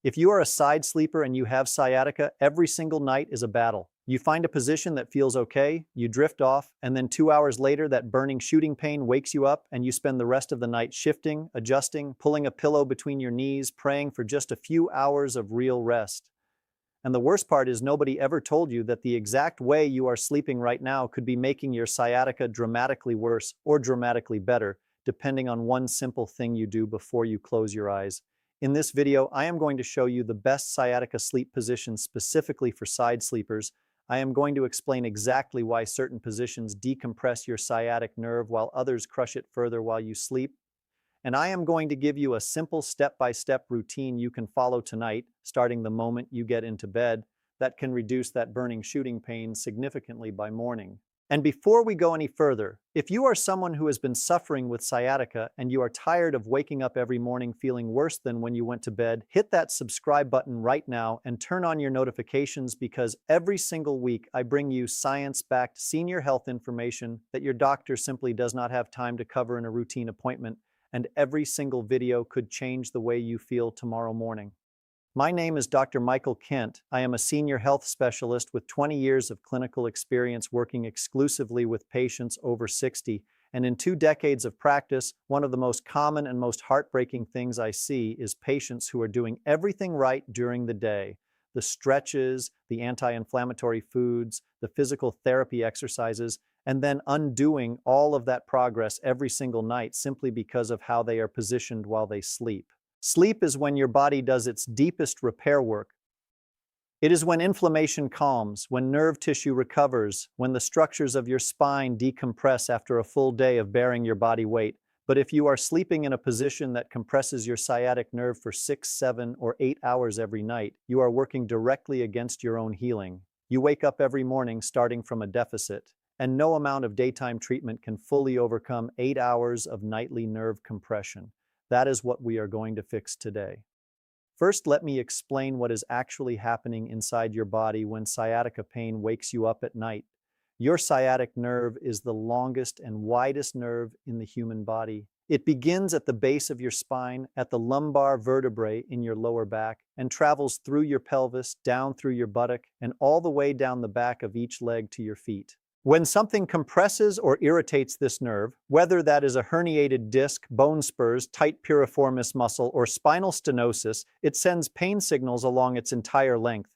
If you are a side sleeper and you have sciatica, every single night is a battle. You find a position that feels okay, you drift off, and then 2 hours later that burning shooting pain wakes you up and you spend the rest of the night shifting, adjusting, pulling a pillow between your knees, praying for just a few hours of real rest. And the worst part is nobody ever told you that the exact way you are sleeping right now could be making your sciatica dramatically worse or dramatically better, depending on one simple thing you do before you close your eyes. In this video, I am going to show you the best sciatica sleep positions specifically for side sleepers. I am going to explain exactly why certain positions decompress your sciatic nerve while others crush it further while you sleep. And I am going to give you a simple step-by-step routine you can follow tonight, starting the moment you get into bed, that can reduce that burning shooting pain significantly by morning. And before we go any further, if you are someone who has been suffering with sciatica and you are tired of waking up every morning feeling worse than when you went to bed, hit that subscribe button right now and turn on your notifications, because every single week I bring you science-backed senior health information that your doctor simply does not have time to cover in a routine appointment, and every single video could change the way you feel tomorrow morning. My name is Dr. Michael Kent. I am a senior health specialist with 20 years of clinical experience working exclusively with patients over 60, and in 2 decades of practice, one of the most common and most heartbreaking things I see is patients who are doing everything right during the day. The stretches, the anti-inflammatory foods, the physical therapy exercises, and then undoing all of that progress every single night simply because of how they are positioned while they sleep. Sleep is when your body does its deepest repair work. It is when inflammation calms, when nerve tissue recovers, when the structures of your spine decompress after a full day of bearing your body weight. But if you are sleeping in a position that compresses your sciatic nerve for 6, 7, or 8 hours every night, you are working directly against your own healing. You wake up every morning starting from a deficit, and no amount of daytime treatment can fully overcome 8 hours of nightly nerve compression. That is what we are going to fix today. First, let me explain what is actually happening inside your body when sciatica pain wakes you up at night. Your sciatic nerve is the longest and widest nerve in the human body. It begins at the base of your spine, at the lumbar vertebrae in your lower back, and travels through your pelvis, down through your buttock, and all the way down the back of each leg to your feet. When something compresses or irritates this nerve, whether that is a herniated disc, bone spurs, tight piriformis muscle, or spinal stenosis, it sends pain signals along its entire length.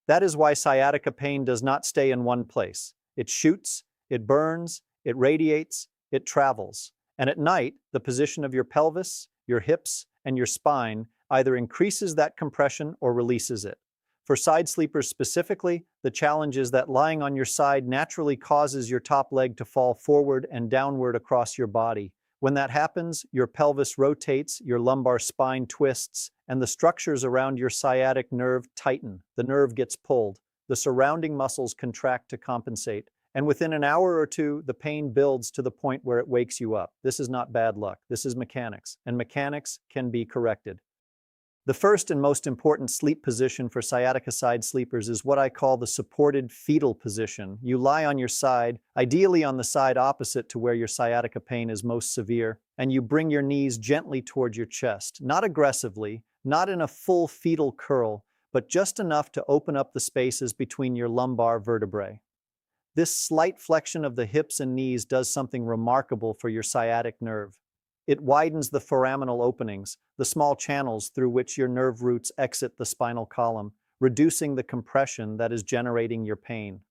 That is why sciatica pain does not stay in one place. It shoots, it burns, it radiates, it travels. And at night, the position of your pelvis, your hips, and your spine either increases that compression or releases it. For side sleepers specifically, the challenge is that lying on your side naturally causes your top leg to fall forward and downward across your body. When that happens, your pelvis rotates, your lumbar spine twists, and the structures around your sciatic nerve tighten. The nerve gets pulled. The surrounding muscles contract to compensate. And within an hour or two, the pain builds to the point where it wakes you up. This is not bad luck. This is mechanics, and mechanics can be corrected. The first and most important sleep position for sciatica side sleepers is what I call the supported fetal position. You lie on your side, ideally on the side opposite to where your sciatica pain is most severe, and you bring your knees gently toward your chest, not aggressively, not in a full fetal curl, but just enough to open up the spaces between your lumbar vertebrae. This slight flexion of the hips and knees does something remarkable for your sciatic nerve. It widens the foraminal openings, the small channels through which your nerve roots exit the spinal column, reducing the compression that is generating your pain.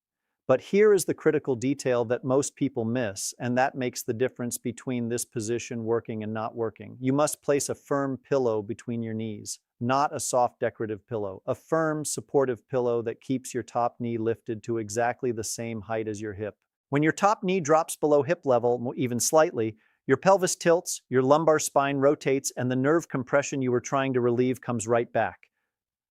But here is the critical detail that most people miss, and that makes the difference between this position working and not working. You must place a firm pillow between your knees, not a soft decorative pillow, a firm, supportive pillow that keeps your top knee lifted to exactly the same height as your hip. When your top knee drops below hip level, even slightly, your pelvis tilts, your lumbar spine rotates, and the nerve compression you were trying to relieve comes right back.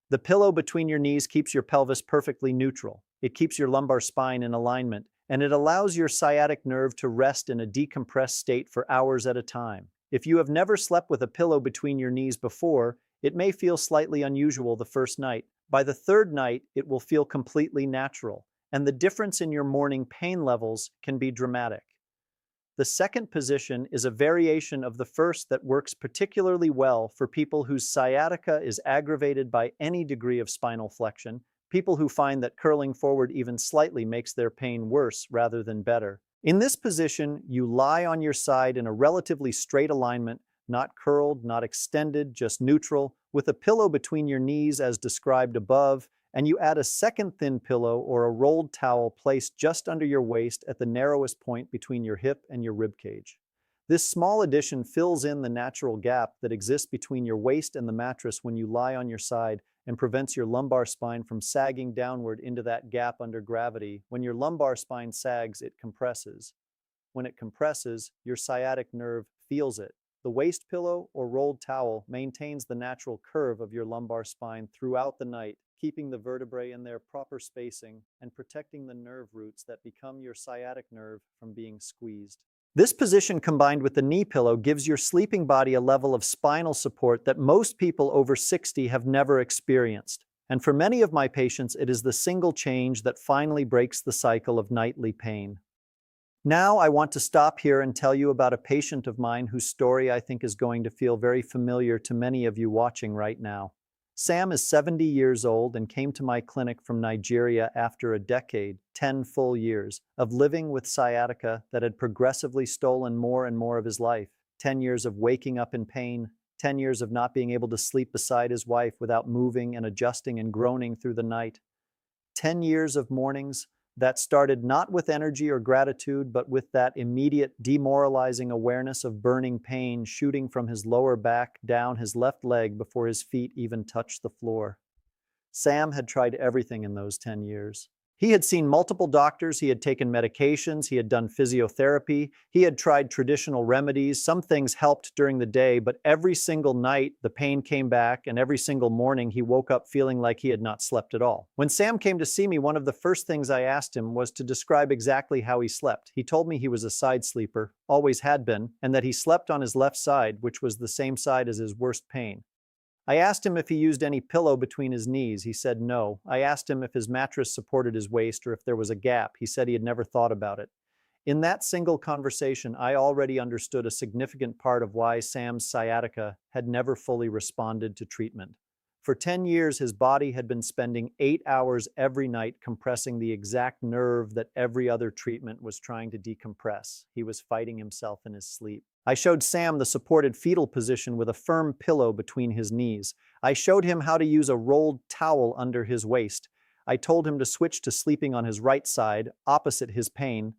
The pillow between your knees keeps your pelvis perfectly neutral. It keeps your lumbar spine in alignment, and it allows your sciatic nerve to rest in a decompressed state for hours at a time. If you have never slept with a pillow between your knees before, it may feel slightly unusual the first night. By the third night, it will feel completely natural, and the difference in your morning pain levels can be dramatic. The second position is a variation of the first that works particularly well for people whose sciatica is aggravated by any degree of spinal flexion, people who find that curling forward even slightly makes their pain worse rather than better. In this position, you lie on your side in a relatively straight alignment, not curled, not extended, just neutral, with a pillow between your knees as described above, and you add a second thin pillow or a rolled towel placed just under your waist at the narrowest point between your hip and your rib cage. This small addition fills in the natural gap that exists between your waist and the mattress when you lie on your side and prevents your lumbar spine from sagging downward into that gap under gravity. When your lumbar spine sags, it compresses. When it compresses, your sciatic nerve feels it. The waist pillow or rolled towel maintains the natural curve of your lumbar spine throughout the night, keeping the vertebrae in their proper spacing and protecting the nerve roots that become your sciatic nerve from being squeezed. This position combined with the knee pillow gives your sleeping body a level of spinal support that most people over 60 have never experienced. And for many of my patients, it is the single change that finally breaks the cycle of nightly pain. Now I want to stop here and tell you about a patient of mine whose story I think is going to feel very familiar to many of you watching right now. Sam is 70 years old and came to my clinic from Nigeria after a decade, 10 full years, of living with sciatica that had progressively stolen more and more of his life. 10 years of waking up in pain, 10 years of not being able to sleep beside his wife without moving and adjusting and groaning through the night. 10 years of mornings that started not with energy or gratitude, but with that immediate demoralizing awareness of burning pain shooting from his lower back down his left leg before his feet even touched the floor. Sam had tried everything in those 10 years. He had seen multiple doctors, he had taken medications, he had done physiotherapy, he had tried traditional remedies. Some things helped during the day, but every single night the pain came back, and every single morning he woke up feeling like he had not slept at all. When Sam came to see me, one of the first things I asked him was to describe exactly how he slept. He told me he was a side sleeper, always had been, and that he slept on his left side, which was the same side as his worst pain. I asked him if he used any pillow between his knees. He said no. I asked him if his mattress supported his waist or if there was a gap. He said he had never thought about it. In that single conversation, I already understood a significant part of why Sam's sciatica had never fully responded to treatment. For 10 years, his body had been spending 8 hours every night compressing the exact nerve that every other treatment was trying to decompress. He was fighting himself in his sleep. I showed Sam the supported fetal position with a firm pillow between his knees. I showed him how to use a rolled towel under his waist. I told him to switch to sleeping on his right side, opposite his pain,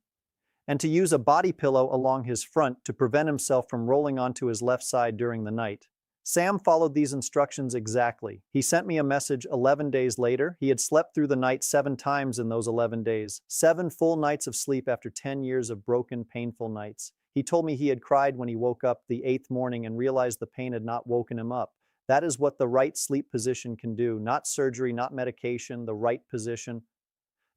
and to use a body pillow along his front to prevent himself from rolling onto his left side during the night. Sam followed these instructions exactly. He sent me a message 11 days later. He had slept through the night 7 times in those 11 days. 7 full nights of sleep after 10 years of broken, painful nights. He told me he had cried when he woke up the 8th morning and realized the pain had not woken him up. That is what the right sleep position can do. Not surgery, not medication, the right position.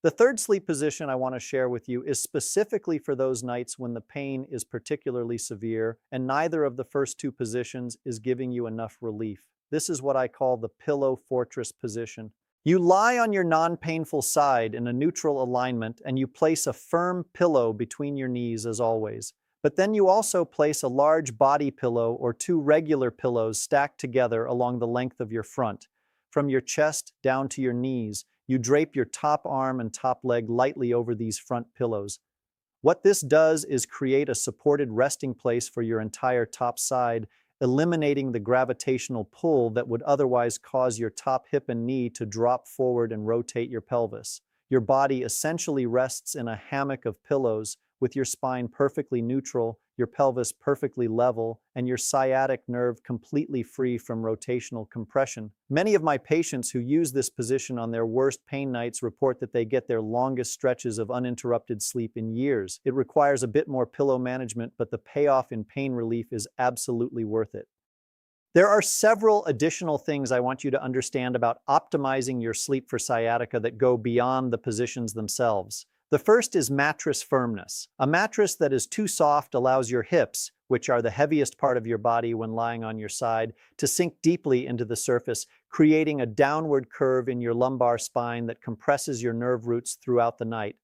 The third sleep position I want to share with you is specifically for those nights when the pain is particularly severe and neither of the first 2 positions is giving you enough relief. This is what I call the pillow fortress position. You lie on your non-painful side in a neutral alignment and you place a firm pillow between your knees as always. But then you also place a large body pillow or 2 regular pillows stacked together along the length of your front. From your chest down to your knees, you drape your top arm and top leg lightly over these front pillows. What this does is create a supported resting place for your entire top side, eliminating the gravitational pull that would otherwise cause your top hip and knee to drop forward and rotate your pelvis. Your body essentially rests in a hammock of pillows, with your spine perfectly neutral, your pelvis perfectly level, and your sciatic nerve completely free from rotational compression. Many of my patients who use this position on their worst pain nights report that they get their longest stretches of uninterrupted sleep in years. It requires a bit more pillow management, but the payoff in pain relief is absolutely worth it. There are several additional things I want you to understand about optimizing your sleep for sciatica that go beyond the positions themselves. The first is mattress firmness. A mattress that is too soft allows your hips, which are the heaviest part of your body when lying on your side, to sink deeply into the surface, creating a downward curve in your lumbar spine that compresses your nerve roots throughout the night.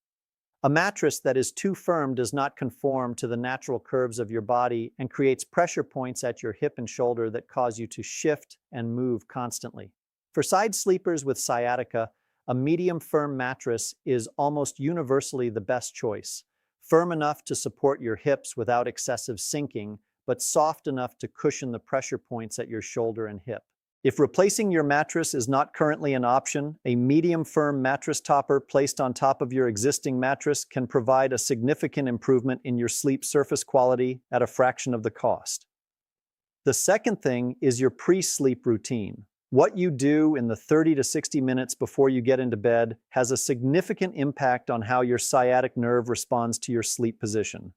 A mattress that is too firm does not conform to the natural curves of your body and creates pressure points at your hip and shoulder that cause you to shift and move constantly. For side sleepers with sciatica, a medium firm mattress is almost universally the best choice. Firm enough to support your hips without excessive sinking, but soft enough to cushion the pressure points at your shoulder and hip. If replacing your mattress is not currently an option, a medium-firm mattress topper placed on top of your existing mattress can provide a significant improvement in your sleep surface quality at a fraction of the cost. The second thing is your pre-sleep routine. What you do in the 30 to 60 minutes before you get into bed has a significant impact on how your sciatic nerve responds to your sleep position.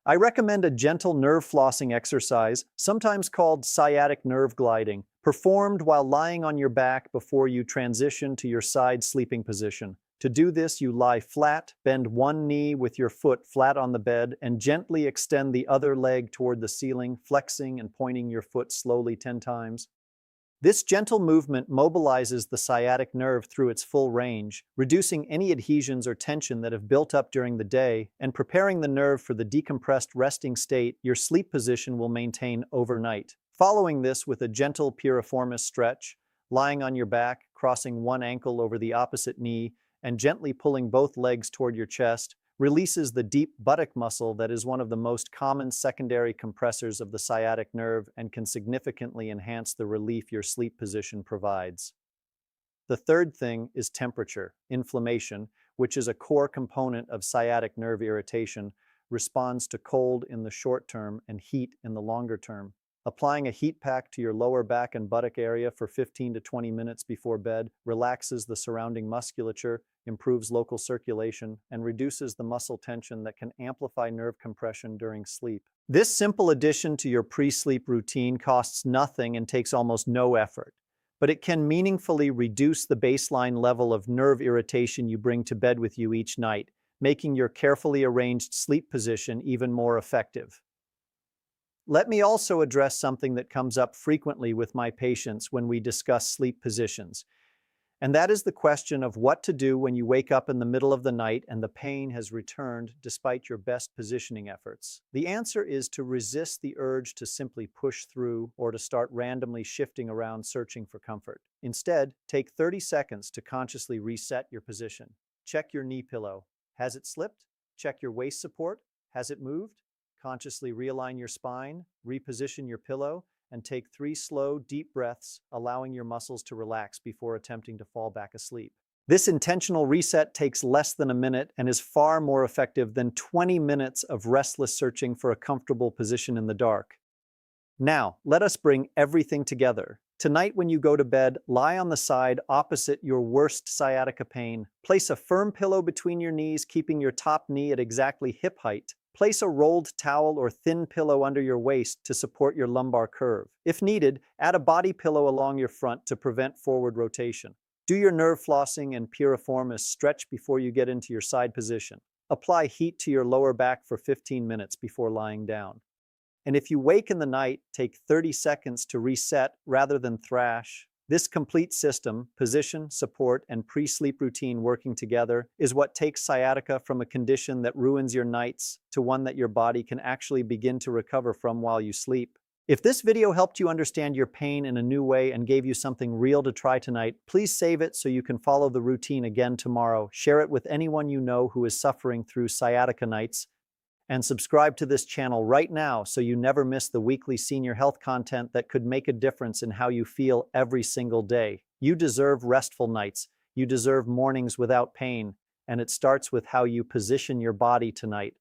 I recommend a gentle nerve flossing exercise, sometimes called sciatic nerve gliding, performed while lying on your back before you transition to your side sleeping position. To do this, you lie flat, bend one knee with your foot flat on the bed, and gently extend the other leg toward the ceiling, flexing and pointing your foot slowly 10 times. This gentle movement mobilizes the sciatic nerve through its full range, reducing any adhesions or tension that have built up during the day and preparing the nerve for the decompressed resting state your sleep position will maintain overnight. Following this with a gentle piriformis stretch, lying on your back, crossing one ankle over the opposite knee, and gently pulling both legs toward your chest, releases the deep buttock muscle that is one of the most common secondary compressors of the sciatic nerve and can significantly enhance the relief your sleep position provides. The third thing is temperature. Inflammation, which is a core component of sciatic nerve irritation, responds to cold in the short term and heat in the longer term. Applying a heat pack to your lower back and buttock area for 15 to 20 minutes before bed relaxes the surrounding musculature, improves local circulation, and reduces the muscle tension that can amplify nerve compression during sleep. This simple addition to your pre-sleep routine costs nothing and takes almost no effort, but it can meaningfully reduce the baseline level of nerve irritation you bring to bed with you each night, making your carefully arranged sleep position even more effective. Let me also address something that comes up frequently with my patients when we discuss sleep positions, and that is the question of what to do when you wake up in the middle of the night and the pain has returned despite your best positioning efforts. The answer is to resist the urge to simply push through or to start randomly shifting around searching for comfort. Instead, take 30 seconds to consciously reset your position. Check your knee pillow. Has it slipped? Check your waist support. Has it moved? Consciously realign your spine, reposition your pillow, and take 3 slow, deep breaths, allowing your muscles to relax before attempting to fall back asleep. This intentional reset takes less than a minute and is far more effective than 20 minutes of restless searching for a comfortable position in the dark. Now, let us bring everything together. Tonight when you go to bed, lie on the side opposite your worst sciatica pain. Place a firm pillow between your knees, keeping your top knee at exactly hip height. Place a rolled towel or thin pillow under your waist to support your lumbar curve. If needed, add a body pillow along your front to prevent forward rotation. Do your nerve flossing and piriformis stretch before you get into your side position. Apply heat to your lower back for 15 minutes before lying down. And if you wake in the night, take 30 seconds to reset rather than thrash. This complete system, position, support, and pre-sleep routine working together, is what takes sciatica from a condition that ruins your nights to one that your body can actually begin to recover from while you sleep. If this video helped you understand your pain in a new way and gave you something real to try tonight, please save it so you can follow the routine again tomorrow. Share it with anyone you know who is suffering through sciatica nights. And subscribe to this channel right now so you never miss the weekly senior health content that could make a difference in how you feel every single day. You deserve restful nights. You deserve mornings without pain. And it starts with how you position your body tonight.